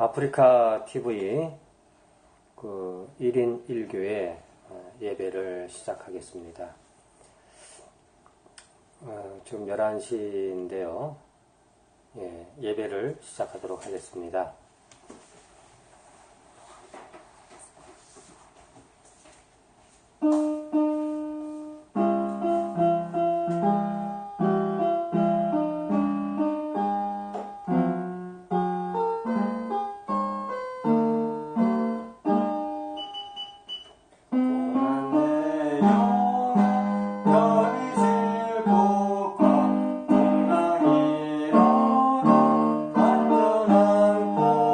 아프리카 TV 1인 1교회 예배를 시작하겠습니다. 지금 11시인데요. 예배를 시작하도록 하겠습니다. 안전한 곳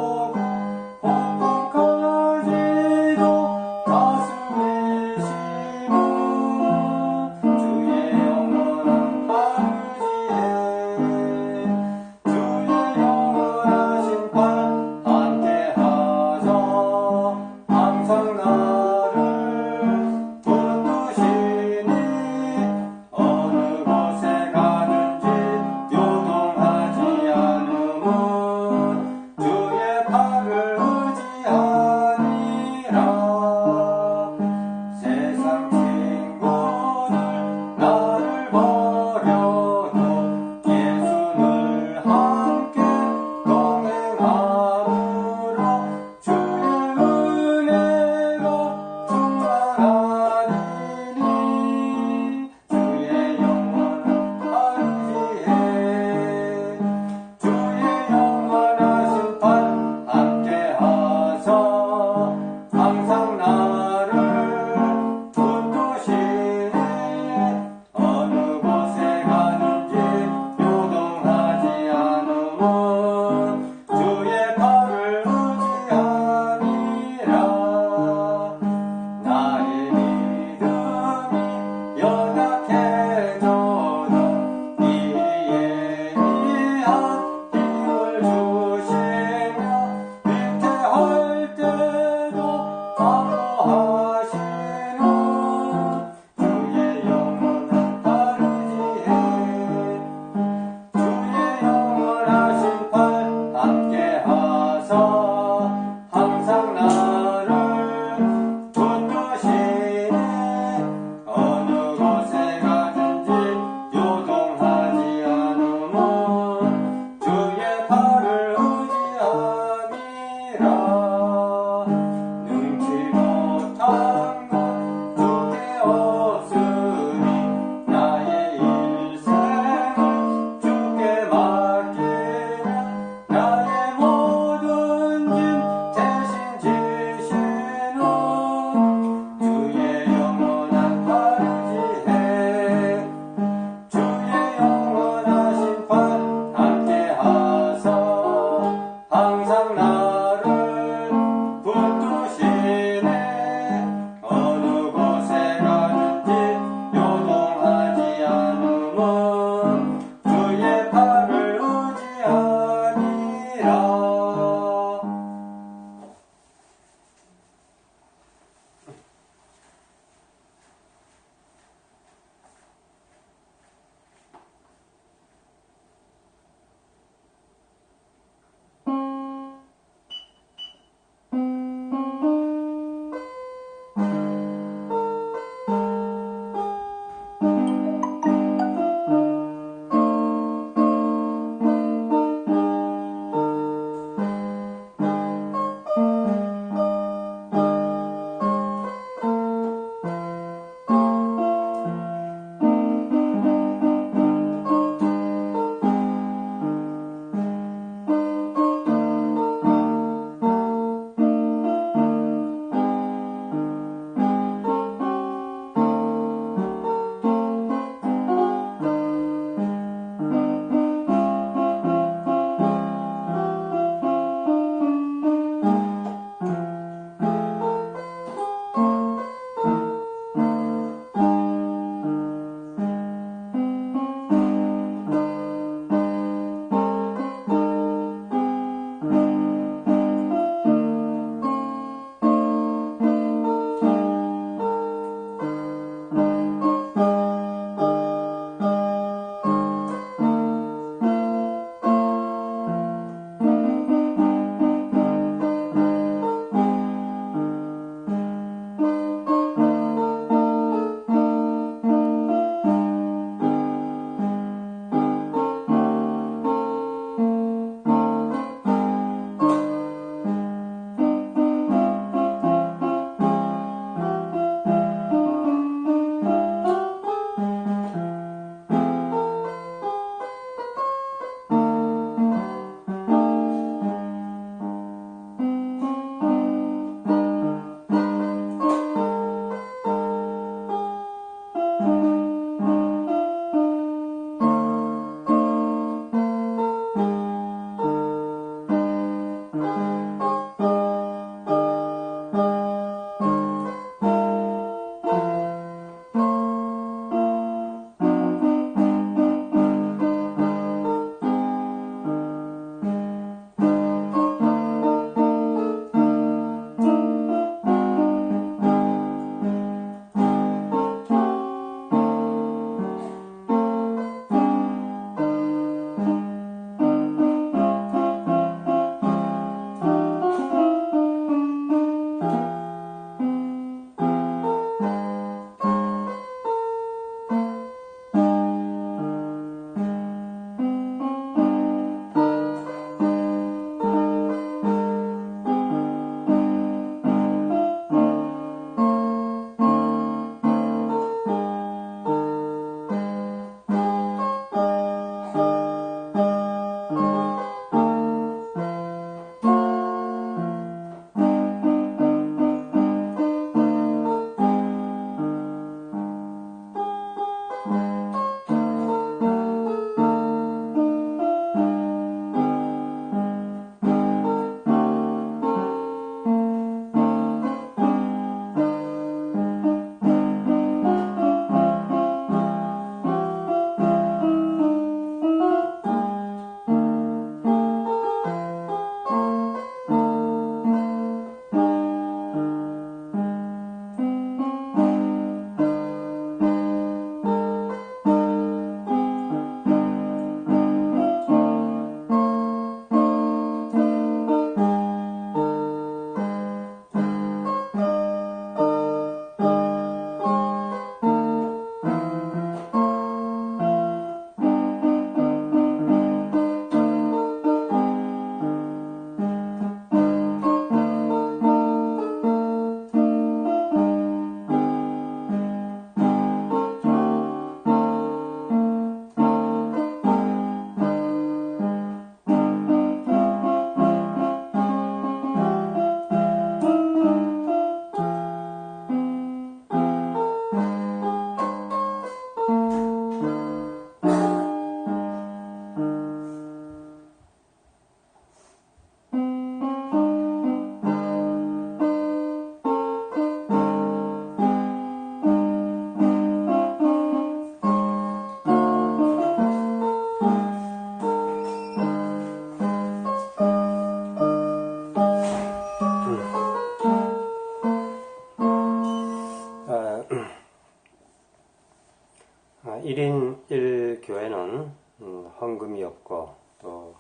없고 또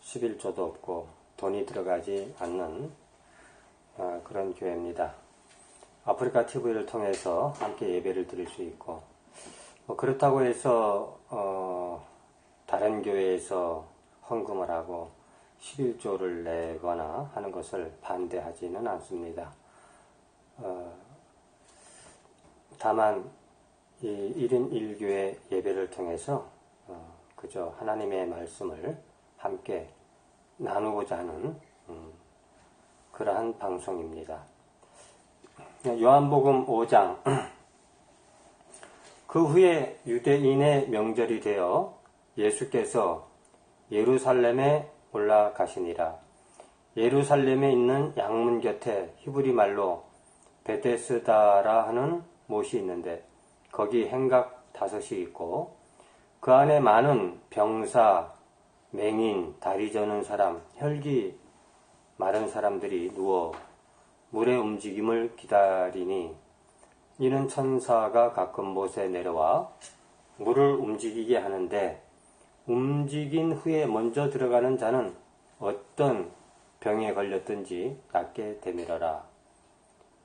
11조도 없고 돈이 들어가지 않는 그런 교회입니다. 아프리카 TV를 통해서 함께 예배를 드릴 수 있고 그렇다고 해서 다른 교회에서 헌금을 하고 11조를 내거나 하는 것을 반대하지는 않습니다. 다만 이 1인 1교회 예배를 통해서 그저 하나님의 말씀을 함께 나누고자 하는 그러한 방송입니다. 요한복음 5장 그 후에 유대인의 명절이 되어 예수께서 예루살렘에 올라가시니라. 예루살렘에 있는 양문 곁에 히브리 말로 베데스다라 하는 못이 있는데 거기 행각 5이 있고 그 안에 많은 병사, 맹인, 다리 저는 사람, 혈기 마른 사람들이 누워 물의 움직임을 기다리니 이는 천사가 가끔 못에 내려와 물을 움직이게 하는데 움직인 후에 먼저 들어가는 자는 어떤 병에 걸렸든지 낫게 되밀어라.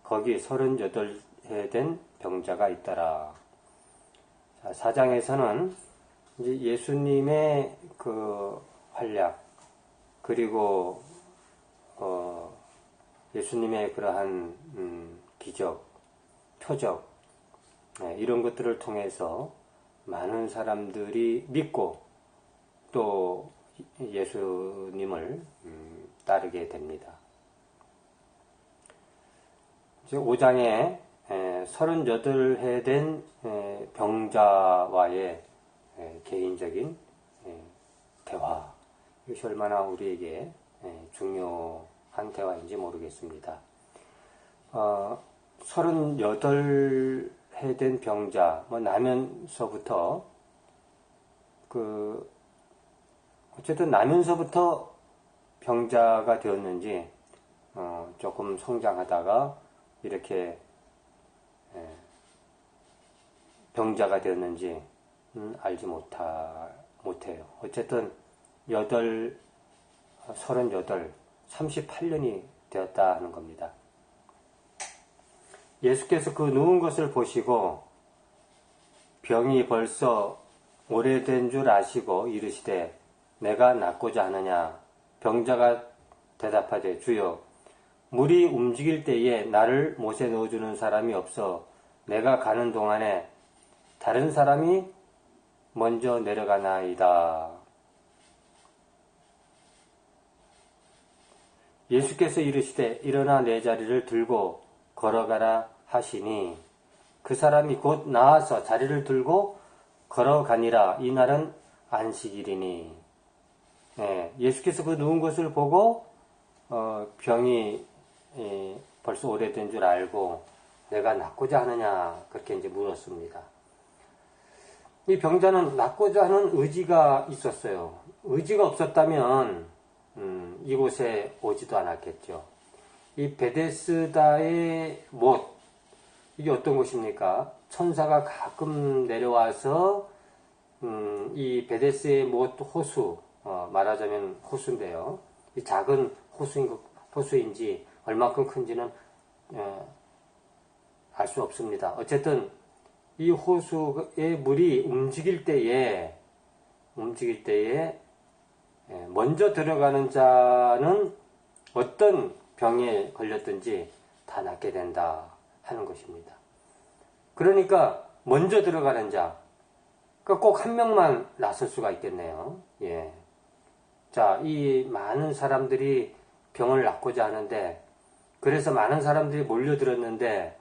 거기 38해 된 병자가 있더라. 자, 4장에서는 이제 예수님의 그 활약 그리고 예수님의 그러한 기적, 표적 이런 것들을 통해서 많은 사람들이 믿고 또 예수님을 따르게 됩니다. 5장에 38해 된 병자와의 개인적인 대화, 이것이 얼마나 우리에게 중요한 대화인지 모르겠습니다. 38해 된 병자, 나면서부터 어쨌든 나면서부터 병자가 되었는지 조금 성장하다가 이렇게 병자가 되었는지 알지 못해요. 어쨌든 38년이 되었다 하는 겁니다. 예수께서 그 누운 것을 보시고 병이 벌써 오래된 줄 아시고 이르시되 내가 낫고자 하느냐. 병자가 대답하되 주여 물이 움직일 때에 나를 못에 넣어주는 사람이 없어 내가 가는 동안에 다른 사람이 먼저 내려가나이다. 예수께서 이르시되 일어나 내 자리를 들고 걸어가라 하시니 그 사람이 곧 나와서 자리를 들고 걸어가니라. 이날은 안식일이니. 예수께서 그 누운 것을 보고 병이 벌써 오래된 줄 알고 내가 낫고자 하느냐 그렇게 이제 물었습니다. 이 병자는 낫고자 하는 의지가 있었어요. 의지가 없었다면 이곳에 오지도 않았겠죠. 이 베데스다의 못, 이게 어떤 곳입니까? 천사가 가끔 내려와서 이 베데스의 못 호수, 말하자면 호수인데요. 이 작은 호수인지 얼마큼 큰지는 알 수 없습니다. 어쨌든 이 호수의 물이 움직일 때에 먼저 들어가는 자는 어떤 병에 걸렸든지 다 낫게 된다 하는 것입니다. 그러니까 먼저 들어가는 자, 꼭 한 명만 나설 수가 있겠네요. 예. 자, 이 많은 사람들이 병을 낫고자 하는데, 그래서 많은 사람들이 몰려들었는데,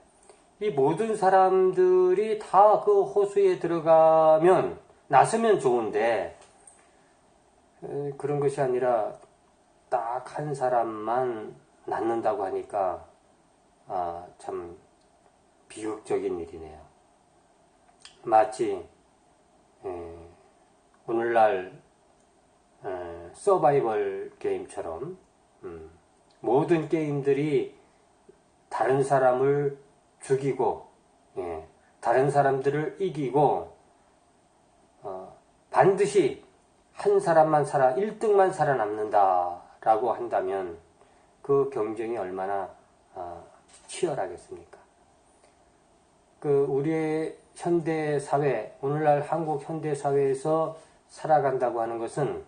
이 모든 사람들이 다 그 호수에 들어가면, 나서면 좋은데, 그런 것이 아니라 딱 한 사람만 낫는다고 하니까, 참 비극적인 일이네요. 마치, 오늘날 서바이벌 게임처럼 모든 게임들이 다른 사람을 죽이고 다른 사람들을 이기고 반드시 한 사람만 1등만 살아남는다라고 한다면 그 경쟁이 얼마나 치열하겠습니까? 우리의 현대 사회, 오늘날 한국 현대 사회에서 살아간다고 하는 것은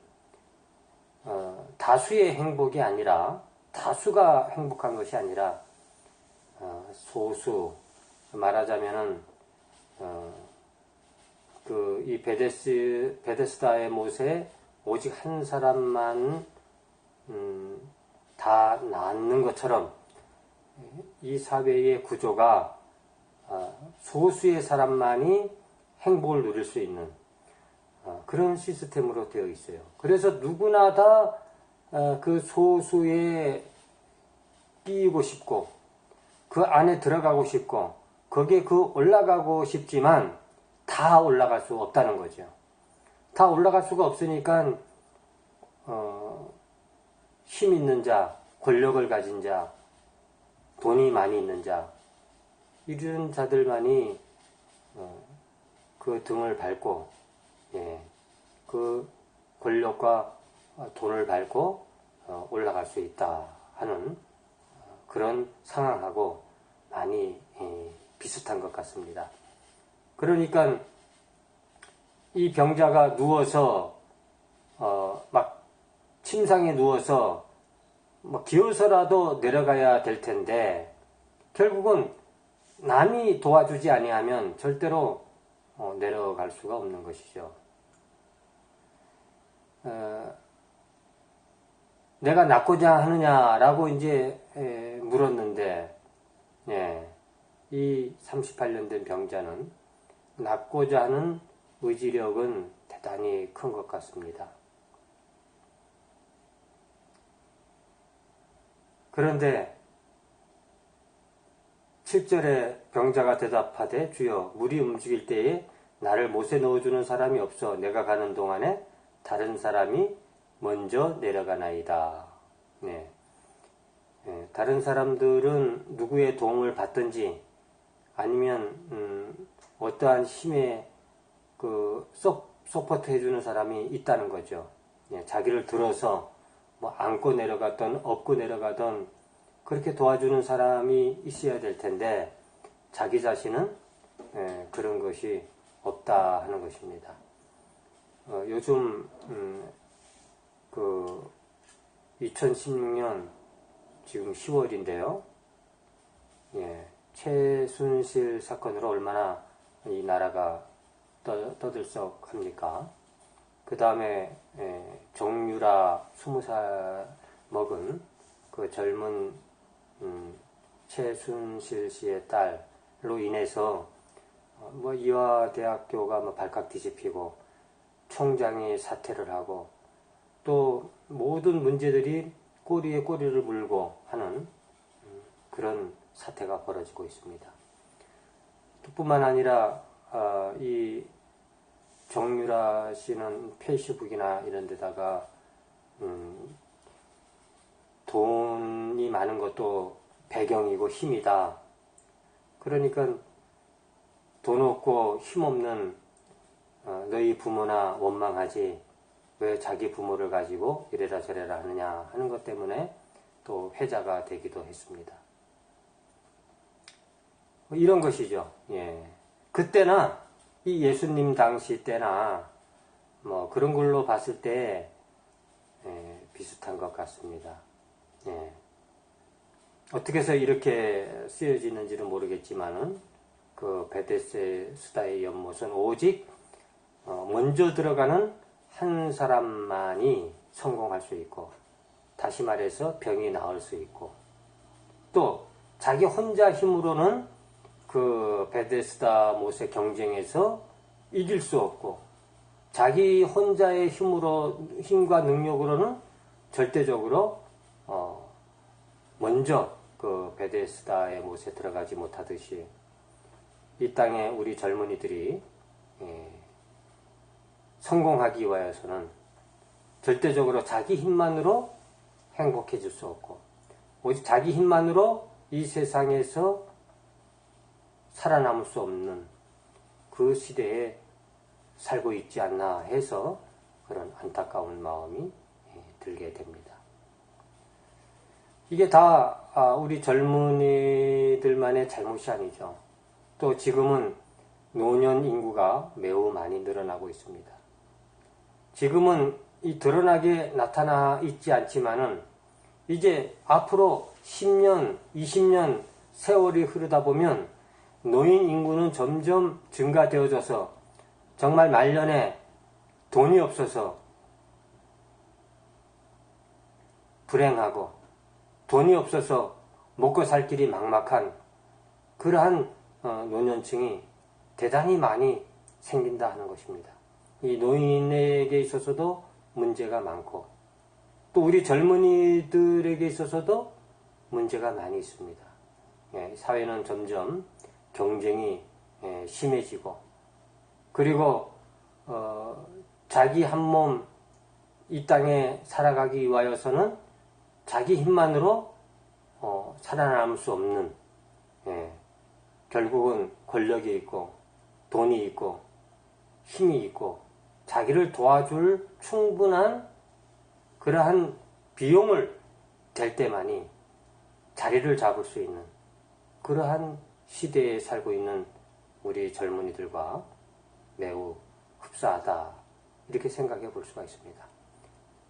다수의 행복이 아니라, 다수가 행복한 것이 아니라 소수, 말하자면은 이 베데스다의 못에 오직 한 사람만 다 낫는 것처럼 이 사회의 구조가 소수의 사람만이 행복을 누릴 수 있는 그런 시스템으로 되어 있어요. 그래서 누구나 다 그 소수에 끼이고 싶고 그 안에 들어가고 싶고 거기에 올라가고 싶지만 다 올라갈 수 없다는 거죠. 다 올라갈 수가 없으니까 힘 있는 자, 권력을 가진 자, 돈이 많이 있는 자, 이런 자들만이 그 등을 밟고 그 권력과 돈을 밟고 올라갈 수 있다 하는 그런 상황하고 많이 비슷한 것 같습니다. 그러니까 이 병자가 누워서 막 침상에 누워서 기어서라도 내려가야 될 텐데 결국은 남이 도와주지 아니하면 절대로 내려갈 수가 없는 것이죠. 내가 낫고자 하느냐라고 이제 물었는데 이 38년 된 병자는 낫고자 하는 의지력은 대단히 큰 것 같습니다. 그런데 7절에 병자가 대답하되 주여 물이 움직일 때에 나를 못에 넣어주는 사람이 없어 내가 가는 동안에 다른 사람이 먼저 내려가나이다. 다른 사람들은 누구의 도움을 받든지 아니면 어떠한 힘에 서포트 해주는 사람이 있다는 거죠. 자기를 들어서 안고 내려가던 업고 내려가던 그렇게 도와주는 사람이 있어야 될 텐데 자기 자신은 그런 것이 없다 하는 것입니다. 요즘 2016년 지금 10월인데요. 최순실 사건으로 얼마나 이 나라가 떠들썩합니까? 그 다음에 정유라 20살 먹은 그 젊은 최순실 씨의 딸로 인해서 이화대학교가 발칵 뒤집히고 총장이 사퇴를 하고 또 모든 문제들이 꼬리에 꼬리를 물고 하는 그런 사태가 벌어지고 있습니다. 뿐만 아니라 이 정유라 씨는 페이스북이나 이런 데다가 돈이 많은 것도 배경이고 힘이다. 그러니까 돈 없고 힘 없는 너희 부모나 원망하지 왜 자기 부모를 가지고 이래라 저래라 하느냐 하는 것 때문에 또 회자가 되기도 했습니다. 이런 것이죠. 그때나 이 예수님 당시 때나 그런 걸로 봤을 때 비슷한 것 같습니다. 어떻게 해서 이렇게 쓰여지는지는 모르겠지만은 그 베데스다의 연못은 오직 먼저 들어가는 한 사람만이 성공할 수 있고 다시 말해서 병이 나을 수 있고 또 자기 혼자 힘으로는 그 베데스다 못의 경쟁에서 이길 수 없고 자기 혼자의 힘과 능력으로는 절대적으로 먼저 그 베데스다의 못에 들어가지 못하듯이 이 땅에 우리 젊은이들이 성공하기 위해서는 절대적으로 자기 힘만으로 행복해질 수 없고 오직 자기 힘만으로 이 세상에서 살아남을 수 없는 그 시대에 살고 있지 않나 해서 그런 안타까운 마음이 들게 됩니다. 이게 다 우리 젊은이들만의 잘못이 아니죠. 또 지금은 노년 인구가 매우 많이 늘어나고 있습니다. 지금은 이 드러나게 나타나 있지 않지만은 이제 앞으로 10년, 20년 세월이 흐르다 보면 노인 인구는 점점 증가되어져서 정말 말년에 돈이 없어서 불행하고 돈이 없어서 먹고 살 길이 막막한 그러한 노년층이 대단히 많이 생긴다 하는 것입니다. 이 노인에게 있어서도 문제가 많고 또 우리 젊은이들에게 있어서도 문제가 많이 있습니다. 사회는 점점 경쟁이 심해지고 그리고 자기 한 몸 이 땅에 살아가기 위하여서는 자기 힘만으로 살아남을 수 없는 결국은 권력이 있고 돈이 있고 힘이 있고 자기를 도와줄 충분한 그러한 비용을 댈 때만이 자리를 잡을 수 있는 그러한 시대에 살고 있는 우리 젊은이들과 매우 흡사하다 이렇게 생각해 볼 수가 있습니다.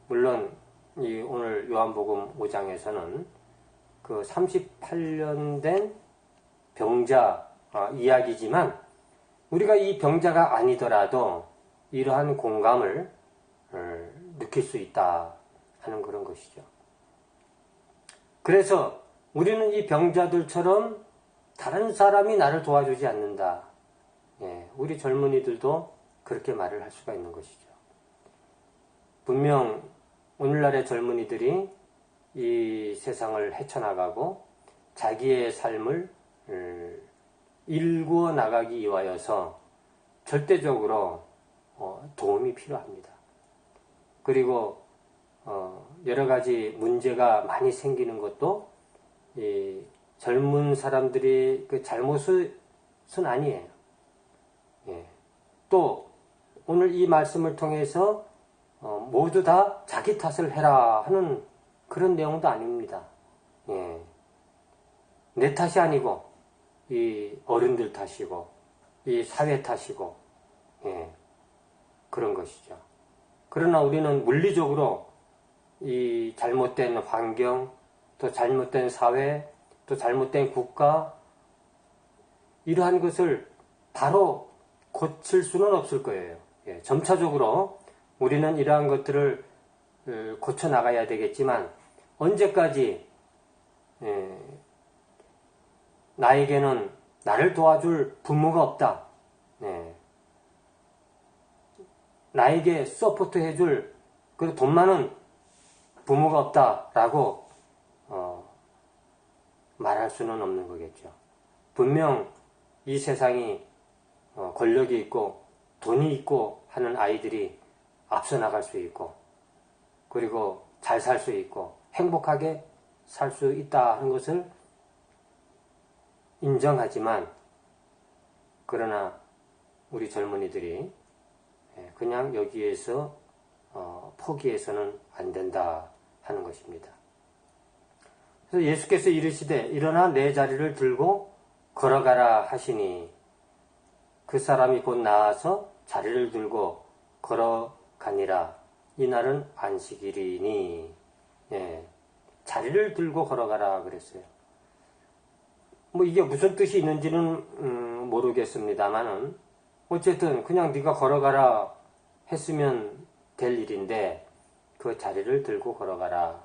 물론 이 오늘 요한복음 5장에서는 그 38년 된 병자 이야기지만 우리가 이 병자가 아니더라도 이러한 공감을 느낄 수 있다 하는 그런 것이죠. 그래서 우리는 이 병자들처럼 다른 사람이 나를 도와주지 않는다. 우리 젊은이들도 그렇게 말을 할 수가 있는 것이죠. 분명 오늘날의 젊은이들이 이 세상을 헤쳐나가고 자기의 삶을 일구어 나가기 위하여서 절대적으로 도움이 필요합니다. 그리고 여러 가지 문제가 많이 생기는 것도 이 젊은 사람들이 그 잘못은 아니에요. 또 오늘 이 말씀을 통해서 모두 다 자기 탓을 해라 하는 그런 내용도 아닙니다. 내 탓이 아니고 이 어른들 탓이고 이 사회 탓이고 그런 것이죠. 그러나 우리는 물리적으로 이 잘못된 환경, 또 잘못된 사회, 또 잘못된 국가 이러한 것을 바로 고칠 수는 없을 거예요. 점차적으로 우리는 이러한 것들을 고쳐 나가야 되겠지만 언제까지 나에게는 나를 도와줄 부모가 없다. 나에게 서포트 해줄 그 돈 많은 부모가 없다라고 말할 수는 없는 거겠죠. 분명 이 세상이 권력이 있고 돈이 있고 하는 아이들이 앞서 나갈 수 있고 그리고 잘 살 수 있고 행복하게 살 수 있다 하는 것을 인정하지만 그러나 우리 젊은이들이 그냥 여기에서 포기해서는 안 된다 하는 것입니다. 그래서 예수께서 이르시되 일어나 내 자리를 들고 걸어가라 하시니 그 사람이 곧 나아서 자리를 들고 걸어가니라. 이날은 안식일이니 자리를 들고 걸어가라 그랬어요. 뭐 이게 무슨 뜻이 있는지는 모르겠습니다만은 어쨌든 그냥 네가 걸어가라 했으면 될 일인데 그 자리를 들고 걸어가라.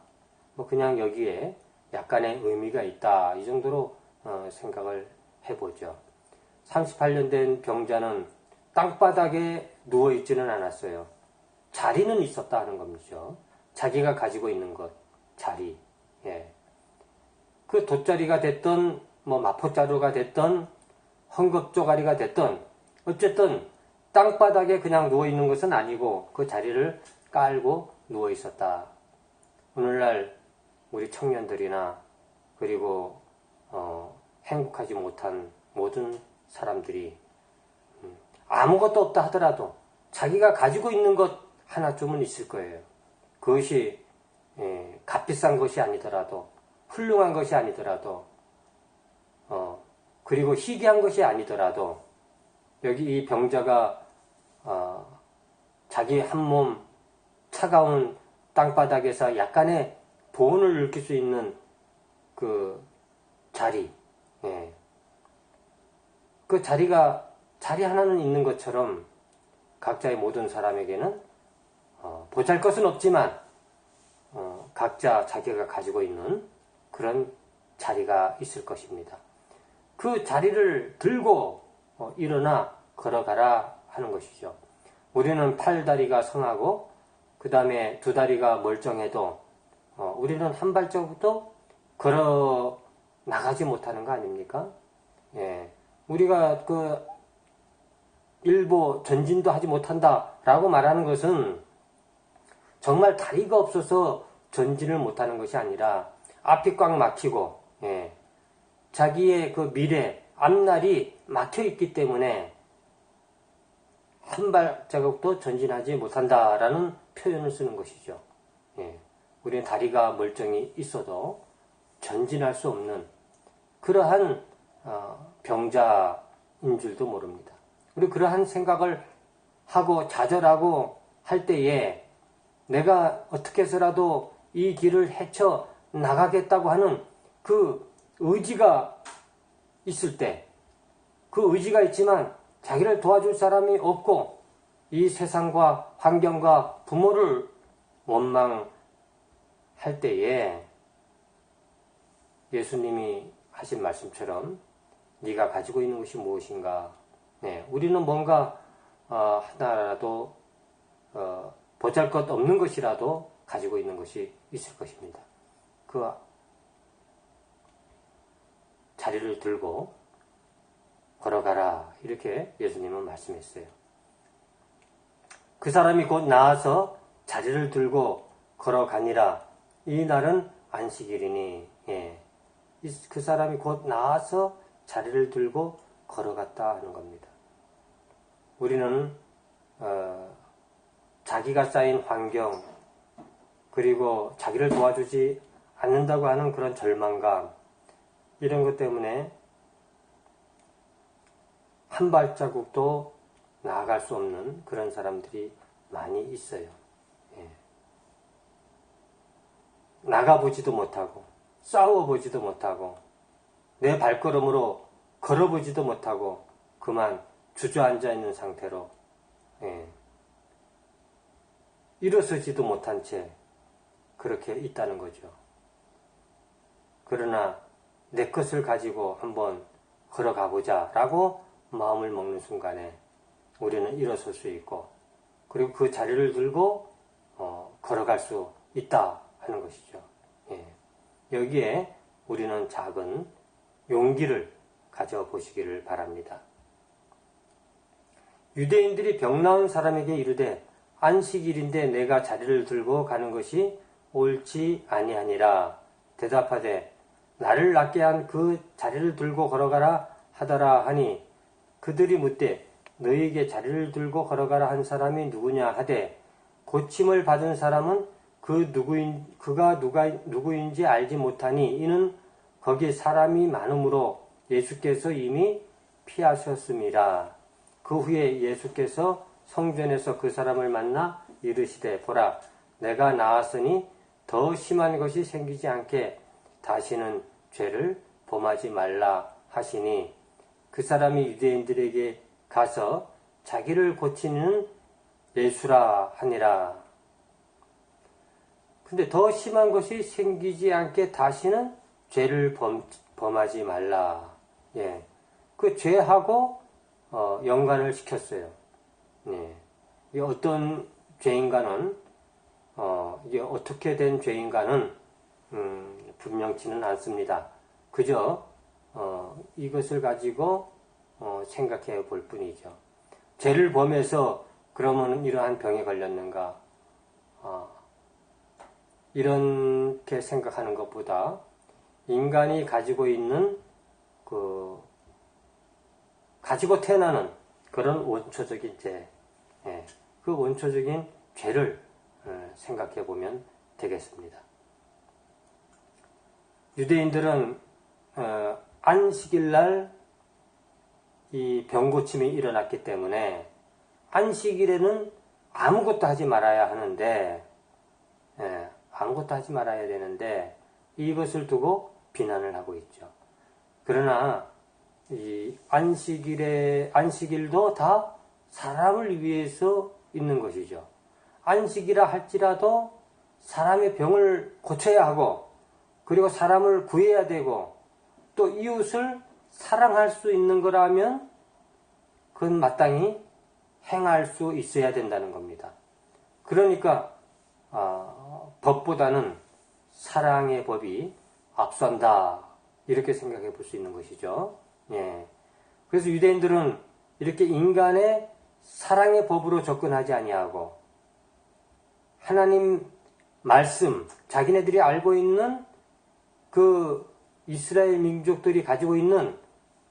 뭐 그냥 여기에 약간의 의미가 있다. 이 정도로 생각을 해보죠. 38년 된 병자는 땅바닥에 누워있지는 않았어요. 자리는 있었다 하는 겁니다. 자기가 가지고 있는 것, 자리. 그 돗자리가 됐던 뭐 마포자루가 됐던 헝겊조가리가 됐던 어쨌든 땅바닥에 그냥 누워있는 것은 아니고 그 자리를 깔고 누워있었다. 오늘날 우리 청년들이나 그리고 행복하지 못한 모든 사람들이 아무것도 없다 하더라도 자기가 가지고 있는 것 하나쯤은 있을 거예요. 그것이 값비싼 것이 아니더라도, 훌륭한 것이 아니더라도, 그리고 희귀한 것이 아니더라도, 여기 이 병자가 자기 한 몸 차가운 땅바닥에서 약간의 보온을 느낄 수 있는 그 자리, 그 자리 하나는 있는 것처럼 각자의 모든 사람에게는 보잘것은 없지만 각자 자기가 가지고 있는 그런 자리가 있을 것입니다. 그 자리를 들고 일어나 걸어가라 하는 것이죠. 우리는 팔다리가 성하고 그 다음에 두 다리가 멀쩡해도 우리는 한 발자국도 걸어 나가지 못하는 거 아닙니까? 우리가 그 일부 전진도 하지 못한다라고 말하는 것은 정말 다리가 없어서 전진을 못하는 것이 아니라 앞이 꽉 막히고 자기의 그 미래 앞날이 막혀 있기 때문에 한 발자국도 전진하지 못한다라는 표현을 쓰는 것이죠. 우리는 다리가 멀쩡히 있어도 전진할 수 없는 그러한 병자인 줄도 모릅니다. 우리 그러한 생각을 하고 좌절하고 할 때에 내가 어떻게 해서라도 이 길을 헤쳐 나가겠다고 하는 그 의지가 있을 때, 그 의지가 있지만 자기를 도와줄 사람이 없고 이 세상과 환경과 부모를 원망할 때에 예수님이 하신 말씀처럼 네가 가지고 있는 것이 무엇인가? 우리는 뭔가 하나라도 보잘것 없는 것이라도 가지고 있는 것이 있을 것입니다. 그 자리를 들고 걸어가라 이렇게 예수님은 말씀했어요. 그 사람이 곧 나아서 자리를 들고 걸어가니라. 이 날은 안식일이니 그 사람이 곧 나아서 자리를 들고 걸어갔다 하는 겁니다. 우리는 자기가 쌓인 환경 그리고 자기를 도와주지 않는다고 하는 그런 절망감 이런 것 때문에 한 발자국도 나아갈 수 없는 그런 사람들이 많이 있어요. 나가보지도 못하고 싸워보지도 못하고 내 발걸음으로 걸어보지도 못하고 그만 주저앉아 있는 상태로 일어서지도 못한 채 그렇게 있다는 거죠. 그러나 내 것을 가지고 한번 걸어가보자 라고 마음을 먹는 순간에 우리는 일어설 수 있고 그리고 그 자리를 들고 걸어갈 수 있다 하는 것이죠. 여기에 우리는 작은 용기를 가져보시기를 바랍니다. 유대인들이 병 나은 사람에게 이르되 안식일인데 내가 자리를 들고 가는 것이 옳지 아니하니라. 대답하되 나를 낫게 한 그 자리를 들고 걸어가라 하더라 하니 그들이 묻되 너희에게 자리를 들고 걸어가라 한 사람이 누구냐 하되 고침을 받은 사람은 그가 누구인지 알지 못하니 이는 거기 사람이 많음으로 예수께서 이미 피하셨습니다. 그 후에 예수께서 성전에서 그 사람을 만나 이르시되 보라 내가 나았으니 더 심한 것이 생기지 않게 다시는 죄를 범하지 말라 하시니 그 사람이 유대인들에게 가서 자기를 고치는 예수라 하니라. 근데 더 심한 것이 생기지 않게 다시는 죄를 범하지 말라. 그 죄하고 연관을 시켰어요. 이게 어떤 죄인가는 이게 어떻게 된 죄인가는 분명치는 않습니다. 그저 이것을 가지고 생각해 볼 뿐이죠. 죄를 범해서 그러면 이러한 병에 걸렸는가? 이렇게 생각하는 것보다 인간이 가지고 있는 가지고 태어나는 그런 원초적인 죄, 그 원초적인 죄를 생각해 보면 되겠습니다. 유대인들은 안식일날 이 병고침이 일어났기 때문에 안식일에는 아무것도 하지 말아야 하는데, 아무것도 하지 말아야 되는데 이것을 두고 비난을 하고 있죠. 그러나 이 안식일도 다 사람을 위해서 있는 것이죠. 안식이라 할지라도 사람의 병을 고쳐야 하고, 그리고 사람을 구해야 되고, 또 이웃을 사랑할 수 있는 거라면 그건 마땅히 행할 수 있어야 된다는 겁니다. 그러니까 법보다는 사랑의 법이 앞선다, 이렇게 생각해 볼 수 있는 것이죠. 예. 그래서 유대인들은 이렇게 인간의 사랑의 법으로 접근하지 아니하고 하나님 말씀, 자기네들이 알고 있는 그 이스라엘 민족들이 가지고 있는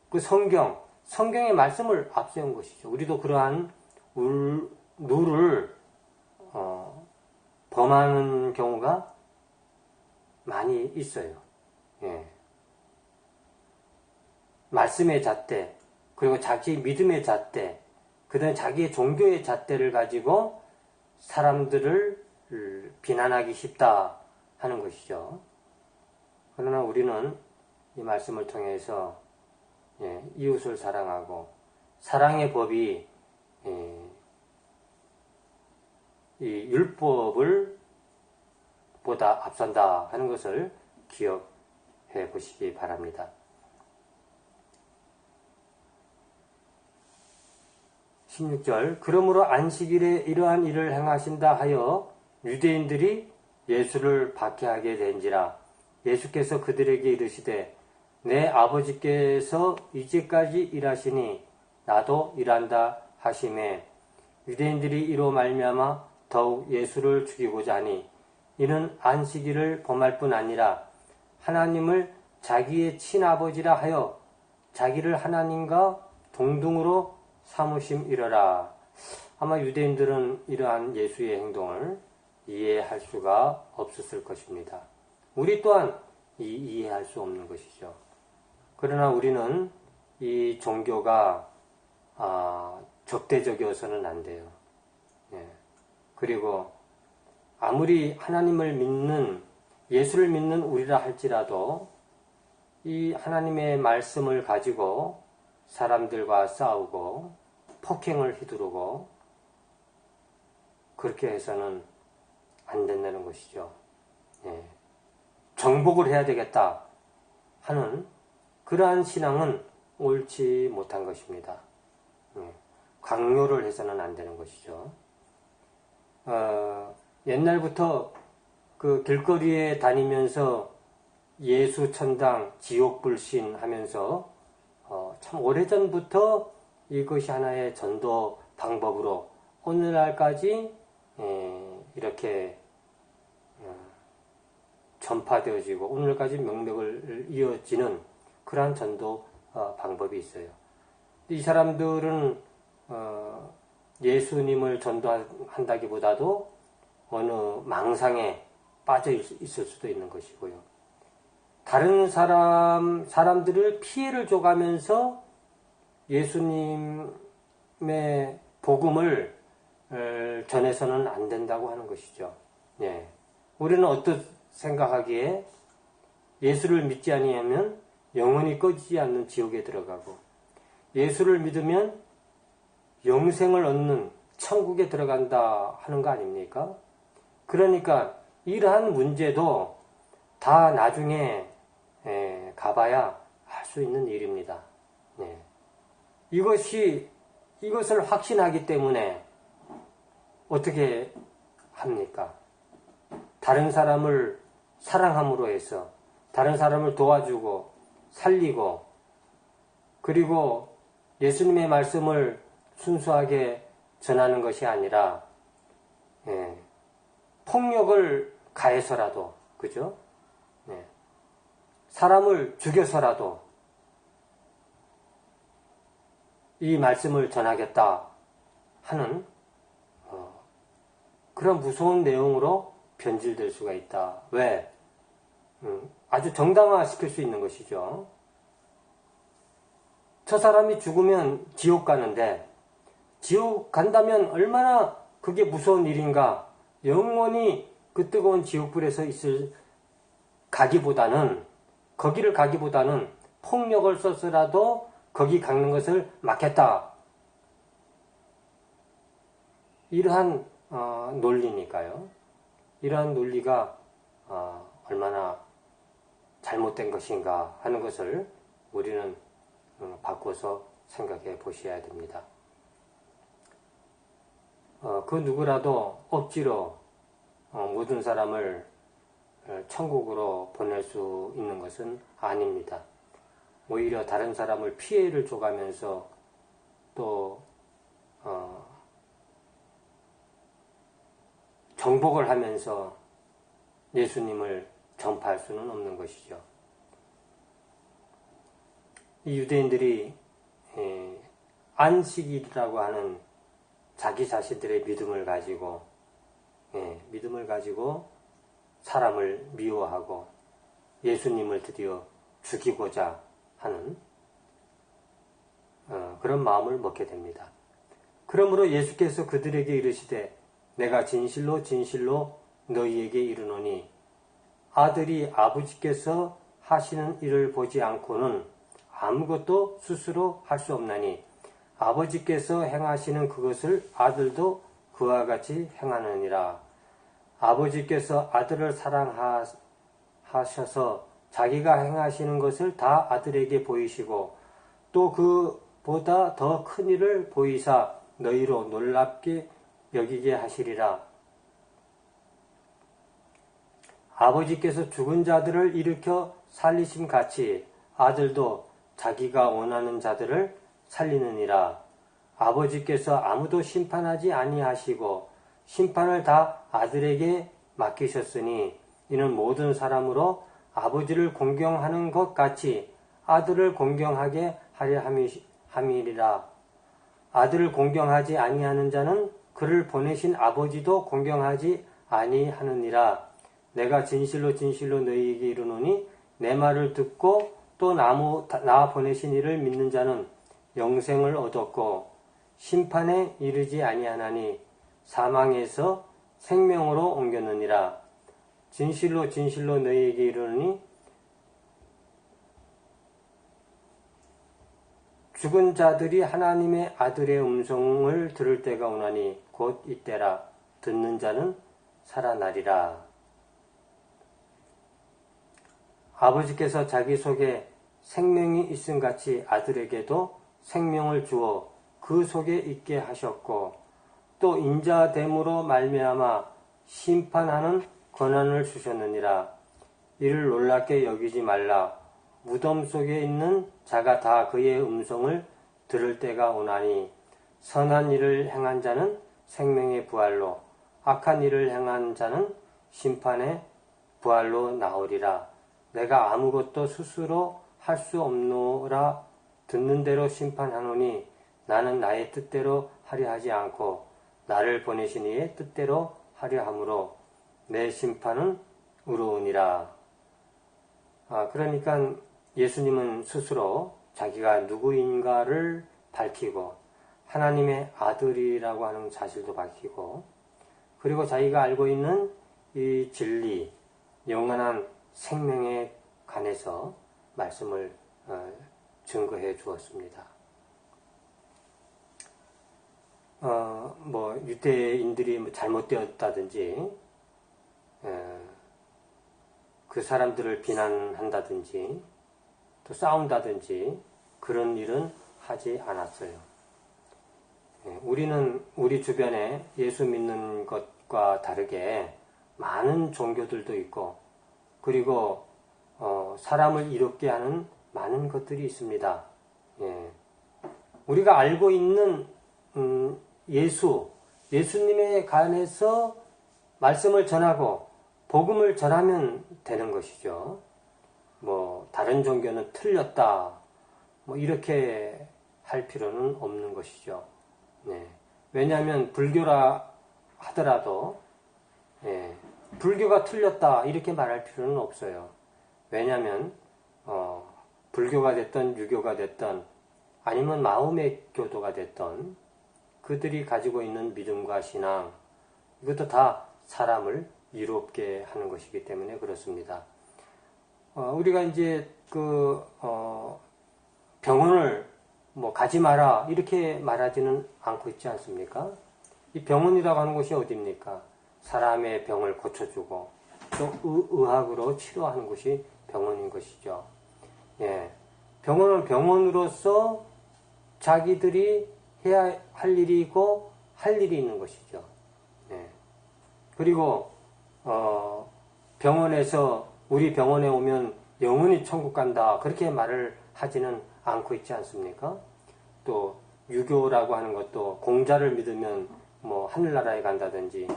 그 성경의 말씀을 앞세운 것이죠. 우리도 그러한 룰을 범하는 경우가 많이 있어요. 예. 말씀의 잣대, 그리고 자기 믿음의 잣대, 그다음에 자기의 종교의 잣대를 가지고 사람들을 비난하기 쉽다 하는 것이죠. 그러나 우리는 이 말씀을 통해서 이웃을 사랑하고 사랑의 법이 이 율법을 보다 앞선다 하는 것을 기억해 보시기 바랍니다. 16절, 그러므로 안식일에 이러한 일을 행하신다 하여 유대인들이 예수를 박해하게 된지라. 예수께서 그들에게 이르시되 내 아버지께서 이제까지 일하시니 나도 일한다 하시매, 유대인들이 이로 말미암아 더욱 예수를 죽이고자 하니 이는 안식일을 범할 뿐 아니라 하나님을 자기의 친아버지라 하여 자기를 하나님과 동등으로 삼으심이러라. 아마 유대인들은 이러한 예수의 행동을 이해할 수가 없었을 것입니다. 우리 또한 이해할 수 없는 것이죠. 그러나 우리는 이 종교가 적대적이어서는 안 돼요. 예. 그리고 아무리 하나님을 믿는, 예수를 믿는 우리라 할지라도 이 하나님의 말씀을 가지고 사람들과 싸우고 폭행을 휘두르고 그렇게 해서는 안 된다는 것이죠. 예. 정복을 해야 되겠다 하는 그러한 신앙은 옳지 못한 것입니다. 예. 강요를 해서는 안 되는 것이죠. 옛날부터 그 길거리에 다니면서 예수 천당, 지옥 불신 하면서 참 오래전부터 이것이 하나의 전도 방법으로 오늘날까지 이렇게 전파되어지고 오늘까지 명맥을 이어지는 그러한 전도 방법이 있어요. 이 사람들은 예수님을 전도한다기보다도 어느 망상에 빠져 있을 수도 있는 것이고요. 다른 사람들을 피해를 줘가면서 예수님의 복음을 전해서는 안 된다고 하는 것이죠. 예. 우리는 어떻게 생각하기에 예수를 믿지 아니하면 영원히 꺼지지 않는 지옥에 들어가고 예수를 믿으면 영생을 얻는 천국에 들어간다 하는 거 아닙니까? 그러니까 이러한 문제도 다 나중에 가봐야 할 수 있는 일입니다. 네. 이것을 확신하기 때문에 어떻게 합니까? 다른 사람을 사랑함으로 해서 다른 사람을 도와주고 살리고 그리고 예수님의 말씀을 순수하게 전하는 것이 아니라 폭력을 가해서라도, 그죠? 사람을 죽여서라도 이 말씀을 전하겠다 하는 그런 무서운 내용으로 변질될 수가 있다. 왜? 아주 정당화시킬 수 있는 것이죠. 저 사람이 죽으면 지옥 가는데 지옥 간다면 얼마나 그게 무서운 일인가. 영원히 그 뜨거운 지옥불에서 거기를 가기보다는 폭력을 써서라도 거기 가는 것을 막겠다. 이러한 논리니까요. 이러한 논리가 얼마나 잘못된 것인가 하는 것을 우리는 바꿔서 생각해 보셔야 됩니다. 그 누구라도 억지로 모든 사람을 천국으로 보낼 수 있는 것은 아닙니다. 오히려 다른 사람을 피해를 줘가면서 또 정복을 하면서 예수님을 전파할 수는 없는 것이죠. 이 유대인들이 안식일이라고 하는 자기 자신들의 믿음을 가지고 사람을 미워하고 예수님을 드디어 죽이고자 하는 그런 마음을 먹게 됩니다. 그러므로 예수께서 그들에게 이르시되 내가 진실로 진실로 너희에게 이르노니 아들이 아버지께서 하시는 일을 보지 않고는 아무것도 스스로 할 수 없나니 아버지께서 행하시는 그것을 아들도 그와 같이 행하느니라. 아버지께서 아들을 사랑하셔서 자기가 행하시는 것을 다 아들에게 보이시고 또 그보다 더 큰 일을 보이사 너희로 놀랍게 여기게 하시리라. 아버지께서 죽은 자들을 일으켜 살리심 같이 아들도 자기가 원하는 자들을 살리느니라. 아버지께서 아무도 심판하지 아니하시고 심판을 다 아들에게 맡기셨으니 이는 모든 사람으로 아버지를 공경하는 것 같이 아들을 공경하게 하려 함이리라. 아들을 공경하지 아니하는 자는 그를 보내신 아버지도 공경하지 아니하느니라. 내가 진실로 진실로 너희에게 이르노니 내 말을 듣고 또 나 보내신 이를 믿는 자는 영생을 얻었고 심판에 이르지 아니하나니 사망에서 생명으로 옮겼느니라. 진실로 진실로 너희에게 이르노니 죽은 자들이 하나님의 아들의 음성을 들을 때가 오나니 곧 이때라. 듣는 자는 살아나리라. 아버지께서 자기 속에 생명이 있음같이 아들에게도 생명을 주어 그 속에 있게 하셨고 또 인자됨으로 말미암아 심판하는 권한을 주셨느니라. 이를 놀랍게 여기지 말라. 무덤 속에 있는 자가 다 그의 음성을 들을 때가 오나니 선한 일을 행한 자는 생명의 부활로 악한 일을 행한 자는 심판의 부활로 나오리라. 내가 아무것도 스스로 할 수 없노라. 듣는 대로 심판하노니 나는 나의 뜻대로 하려 하지 않고 나를 보내신 이의 뜻대로 하려 함으로 내 심판은 의로우니라. 그러니까 예수님은 스스로 자기가 누구인가를 밝히고 하나님의 아들이라고 하는 사실도 밝히고 그리고 자기가 알고 있는 이 진리, 영원한 생명에 관해서 말씀을 증거해 주었습니다. 유대인들이 잘못되었다든지 그 사람들을 비난한다든지 또 싸운다든지 그런 일은 하지 않았어요. 우리는 우리 주변에 예수 믿는 것과 다르게 많은 종교들도 있고 그리고 사람을 이롭게 하는 많은 것들이 있습니다. 우리가 알고 있는 예수님에 관해서 말씀을 전하고 복음을 전하면 되는 것이죠. 다른 종교는 틀렸다. 이렇게 할 필요는 없는 것이죠. 왜냐하면 불교라 하더라도 예, 불교가 틀렸다 이렇게 말할 필요는 없어요. 왜냐하면 불교가 됐던 유교가 됐던 아니면 마음의 교도가 됐던 그들이 가지고 있는 믿음과 신앙 이것도 다 사람을 이롭게 하는 것이기 때문에 그렇습니다. 우리가 이제 병원을 가지 마라 이렇게 말하지는 않고 있지 않습니까? 이 병원이라고 하는 곳이 어디입니까? 사람의 병을 고쳐주고 또 의학으로 치료하는 곳이 병원인 것이죠. 예, 병원은 병원으로서 자기들이 해야 할 일이 있고 할 일이 있는 것이죠. 예. 그리고 병원에서 우리 병원에 오면 영원히 천국 간다 그렇게 말을 하지는 않고 있지 않습니까? 또 유교라고 하는 것도 공자를 믿으면 하늘나라에 간다든지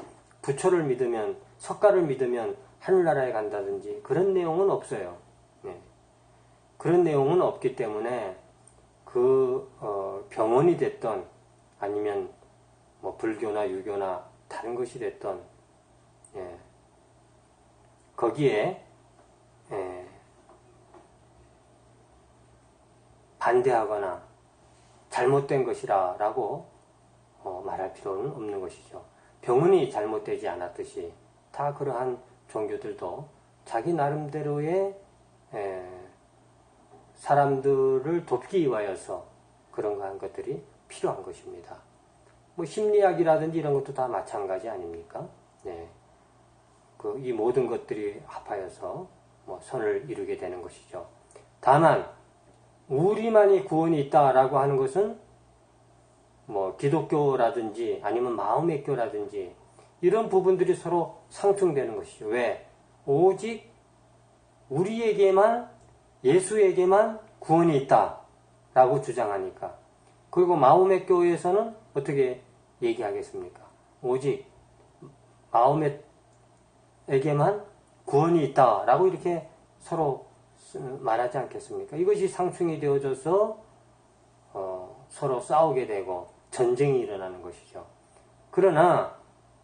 부처를 믿으면 석가를 믿으면 하늘나라에 간다든지 그런 내용은 없어요. 네. 그런 내용은 없기 때문에 병원이 됐던 아니면 불교나 유교나 다른 것이 됐던 예, 거기에 반대하거나 잘못된 것이라고 말할 필요는 없는 것이죠. 병원이 잘못되지 않았듯이 다 그러한 종교들도 자기 나름대로의 사람들을 돕기 위하여서 그런 것들이 필요한 것입니다. 심리학이라든지 이런 것도 다 마찬가지 아닙니까? 네. 이 모든 것들이 합하여서 선을 이루게 되는 것이죠. 다만 우리만이 구원이 있다라고 하는 것은 기독교라든지 아니면 마음의 교라든지 이런 부분들이 서로 상충되는 것이죠. 왜? 오직 우리에게만 예수에게만 구원이 있다라고 주장하니까. 그리고 마음의 교에서는 어떻게 얘기하겠습니까? 오직 마음에게만 구원이 있다라고 이렇게 서로 말하지 않겠습니까? 이것이 상충이 되어져서 서로 싸우게 되고 전쟁이 일어나는 것이죠. 그러나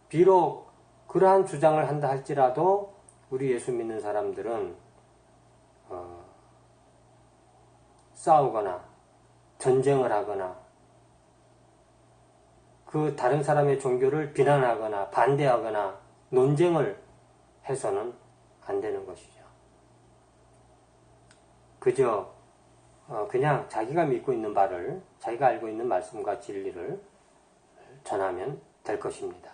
비록 그러한 주장을 한다 할지라도 우리 예수 믿는 사람들은 싸우거나 전쟁을 하거나 그 다른 사람의 종교를 비난하거나 반대하거나 논쟁을 해서는 안 되는 것이죠. 그저 그냥 자기가 믿고 있는 바를 자기가 알고 있는 말씀과 진리를 전하면 될 것입니다.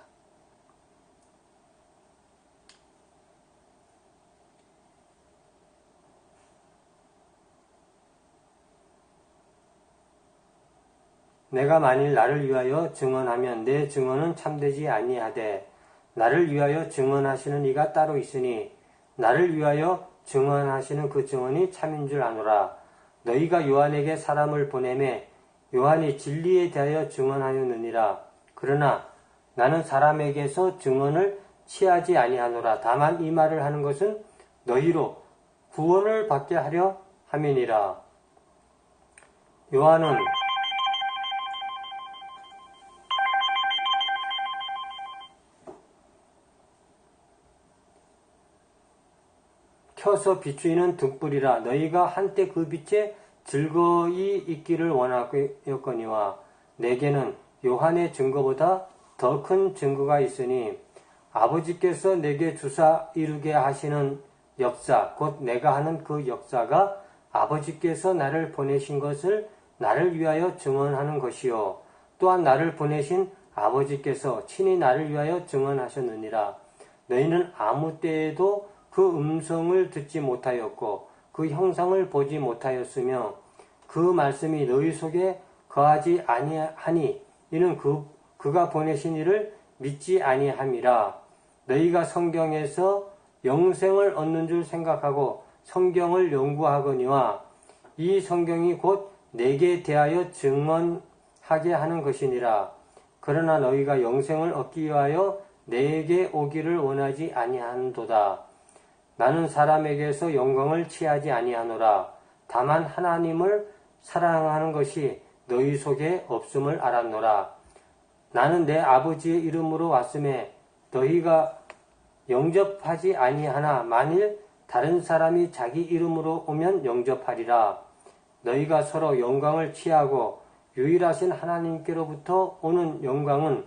내가 만일 나를 위하여 증언하면 내 증언은 참되지 아니하되 나를 위하여 증언하시는 이가 따로 있으니 나를 위하여 증언하시는 그 증언이 참인 줄 아노라. 너희가 요한에게 사람을 보내매 요한이 진리에 대하여 증언하였느니라. 그러나 나는 사람에게서 증언을 취하지 아니하노라. 다만 이 말을 하는 것은 너희로 구원을 받게 하려 함이니라. 요한은 켜서 비추이는 등불이라. 너희가 한때 그 빛에 즐거이 있기를 원하였거니와 내게는 요한의 증거보다 더 큰 증거가 있으니 아버지께서 내게 주사 이루게 하시는 역사 곧 내가 하는 그 역사가 아버지께서 나를 보내신 것을 나를 위하여 증언하는 것이요 또한 나를 보내신 아버지께서 친히 나를 위하여 증언하셨느니라. 너희는 아무 때에도 그 음성을 듣지 못하였고 그 형상을 보지 못하였으며 그 말씀이 너희 속에 거하지 아니하니 이는 그가 보내신 이를 믿지 아니함이라. 너희가 성경에서 영생을 얻는 줄 생각하고 성경을 연구하거니와 이 성경이 곧 내게 대하여 증언하게 하는 것이니라. 그러나 너희가 영생을 얻기 위하여 내게 오기를 원하지 아니한도다. 나는 사람에게서 영광을 취하지 아니하노라. 다만 하나님을 사랑하는 것이 너희 속에 없음을 알았노라. 나는 내 아버지의 이름으로 왔음에 너희가 영접하지 아니하나 만일 다른 사람이 자기 이름으로 오면 영접하리라. 너희가 서로 영광을 취하고 유일하신 하나님께로부터 오는 영광은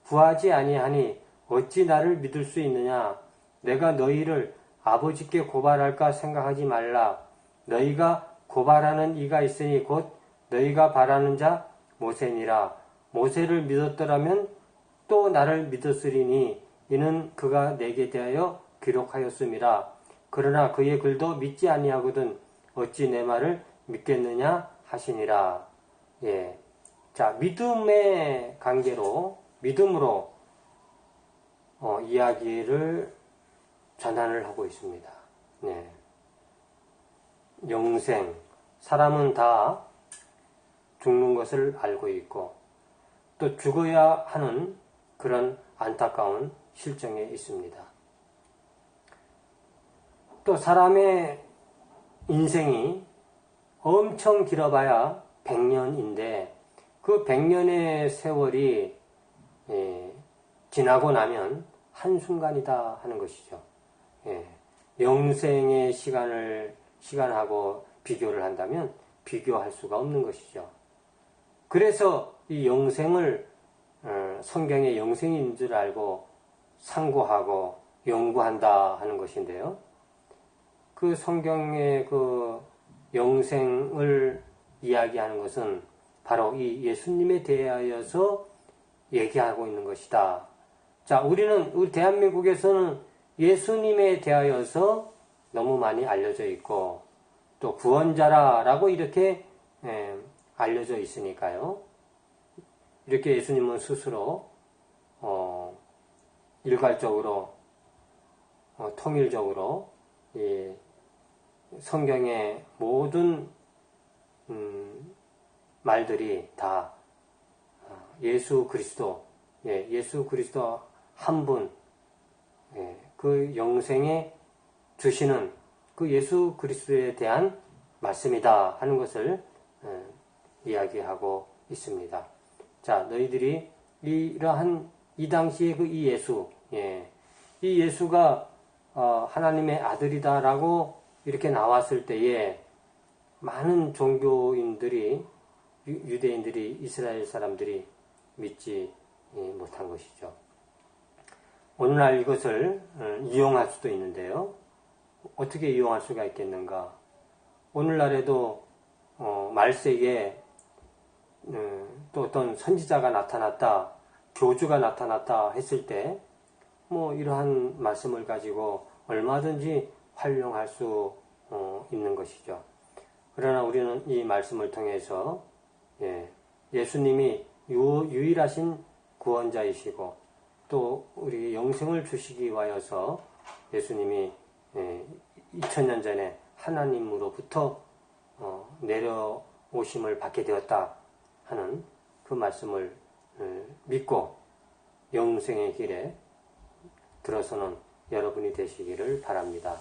구하지 아니하니 어찌 나를 믿을 수 있느냐. 내가 너희를 아버지께 고발할까 생각하지 말라. 너희가 고발하는 이가 있으니 곧 너희가 바라는 자 모세니라. 모세를 믿었더라면 또 나를 믿었으리니 이는 그가 내게 대하여 기록하였음이라. 그러나 그의 글도 믿지 아니하거든 어찌 내 말을 믿겠느냐 하시니라. 예. 자, 믿음의 관계로, 믿음으로 이야기를 전환을 하고 있습니다. 네. 영생, 사람은 다 죽는 것을 알고 있고 또 죽어야 하는 그런 안타까운 실정에 있습니다. 또 사람의 인생이 엄청 길어봐야 100년인데 그 100년의 세월이 지나고 나면 한순간이다 하는 것이죠. 영생의 시간하고 비교를 한다면 비교할 수가 없는 것이죠. 그래서 이 영생을 성경의 영생인 줄 알고 상고하고 연구한다 하는 것인데요. 그 성경의 그 영생을 이야기하는 것은 바로 이 예수님에 대하여서 얘기하고 있는 것이다. 자, 우리 대한민국에서는 예수님에 대하여서 너무 많이 알려져 있고 또 구원자라고 이렇게 알려져 있으니까요. 이렇게 예수님은 스스로 일괄적으로 통일적으로 이 성경의 모든 말들이 다 예수 그리스도 한 분, 그 영생에 주시는 그 예수 그리스도에 대한 말씀이다 하는 것을 이야기하고 있습니다. 자, 너희들이 이러한 이 당시에 그 이 예수, 이 예수가 하나님의 아들이다라고 이렇게 나왔을 때에 많은 종교인들이 유대인들이 이스라엘 사람들이 믿지 못한 것이죠. 오늘날 이것을 이용할 수도 있는데요. 어떻게 이용할 수가 있겠는가? 오늘날에도 말세에 또 어떤 선지자가 나타났다, 교주가 나타났다 했을 때 이러한 말씀을 가지고 얼마든지 활용할 수 있는 것이죠. 그러나 우리는 이 말씀을 통해서 예수님이 유일하신 구원자이시고 또 우리 영생을 주시기 위하여서 예수님이 2000년 전에 하나님으로부터 내려오심을 받게 되었다 하는 그 말씀을 믿고 영생의 길에 들어서는 여러분이 되시기를 바랍니다.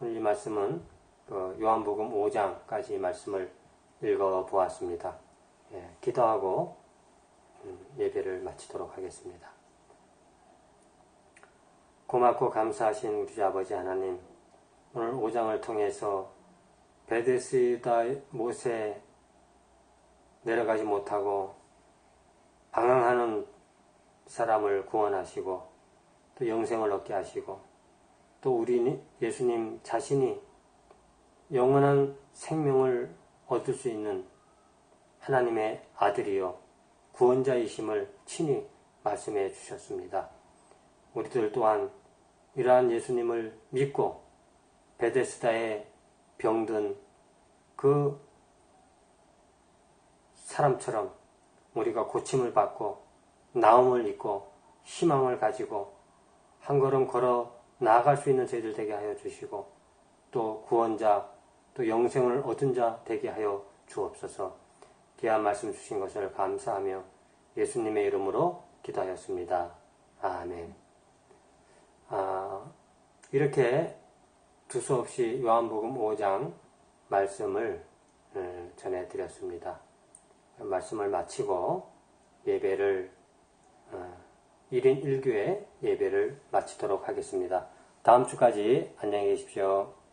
오늘 이 말씀은 요한복음 5장까지 말씀을 읽어보았습니다. 기도하고 예배를 마치도록 하겠습니다. 고맙고 감사하신 우리 주 아버지 하나님, 오늘 5장을 통해서 베데스다 못에 내려가지 못하고 방황하는 사람을 구원하시고 또 영생을 얻게 하시고 또 우리 예수님 자신이 영원한 생명을 얻을 수 있는 하나님의 아들이요 구원자이심을 친히 말씀해 주셨습니다. 우리들 또한 이러한 예수님을 믿고 베데스다에 병든 그 사람처럼 우리가 고침을 받고 나음을 입고 희망을 가지고 한 걸음 걸어 나아갈 수 있는 저희들 되게 하여 주시고 또 구원자 또 영생을 얻은 자 되게 하여 주옵소서. 귀한 말씀 주신 것을 감사하며 예수님의 이름으로 기도하였습니다. 아멘. 이렇게 두서없이 요한복음 5장 말씀을 전해드렸습니다. 말씀을 마치고 예배를 1인 1교회 예배를 마치도록 하겠습니다. 다음 주까지 안녕히 계십시오.